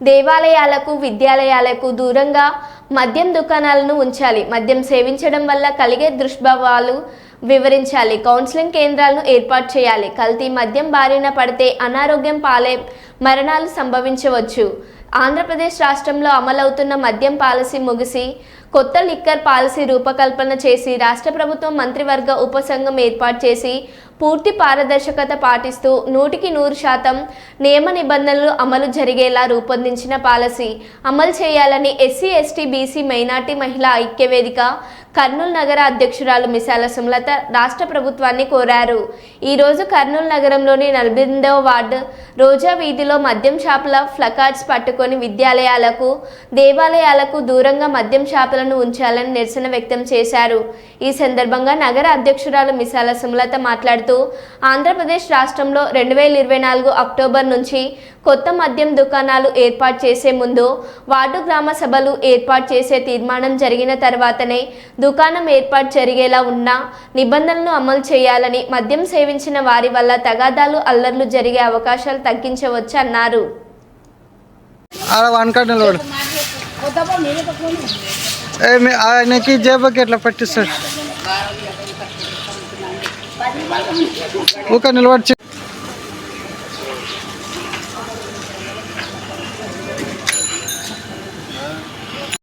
దేవాలయాలకు విద్యాలయాలకు దూరంగా మద్యం దుకాణాలను ఉంచాలి. మద్యం సేవించడం వల్ల కలిగే దుష్ప్రభావాలు వివరించాలి. కౌన్సిలింగ్ కేంద్రాలను ఏర్పాటు చేయాలి. కల్తీ మద్యం బారిన పడితే అనారోగ్యం పాలే మరణాలు సంభవించవచ్చు. ఆంధ్రప్రదేశ్ రాష్ట్రంలో అమలవుతున్న మద్యం పాలసీ ముగిసి కొత్త లిక్కర్ పాలసీ రూపకల్పన చేసి రాష్ట్ర ప్రభుత్వం మంత్రివర్గ ఉపసంఘం ఏర్పాటు చేసి పూర్తి పారదర్శకత పాటిస్తూ 100% నియమ నిబంధనలు అమలు జరిగేలా రూపొందించిన పాలసీ అమలు చేయాలని ఎస్సీ ఎస్టీ బీసీ మైనార్టీ మహిళా ఐక్యవేదిక కర్నూలు నగర అధ్యక్షురాలు మిసాల సుమలత రాష్ట్ర ప్రభుత్వాన్ని కోరారు. ఈరోజు కర్నూలు నగరంలోని 48వ వార్డు రోజా వీధిలో మద్యం షాపుల ఫ్లకార్డ్స్ పట్టుకొని విద్యాలయాలకు దేవాలయాలకు దూరంగా మద్యం షాపులను ఉంచాలని నిరసన వ్యక్తం చేశారు. ఈ సందర్భంగా నగర అధ్యక్షురాలు మిసాల సుమలత మాట్లాడుతూ ఆంధ్రప్రదేశ్ రాష్ట్రంలో 2024 అక్టోబర్ నుంచి కొత్త మద్యం దుకాణాలు ఏర్పాటు చేసే ముందు వార్డు గ్రామ సభలు ఏర్పాటు చేసే తీర్మానం జరిగిన తర్వాతనే దుకాణం ఏర్పాటు జరిగేలా ఉన్న నిబంధనలను అమలు చేయాలని, మద్యం సేవించిన వారి వల్ల తగాదాలు అల్లర్లు జరిగే అవకాశాలు తగ్గించవచ్చు అన్నారు. ఆయనకి జేబుకి ఎట్లా పట్టిస్తాడు ఊక నిలబడి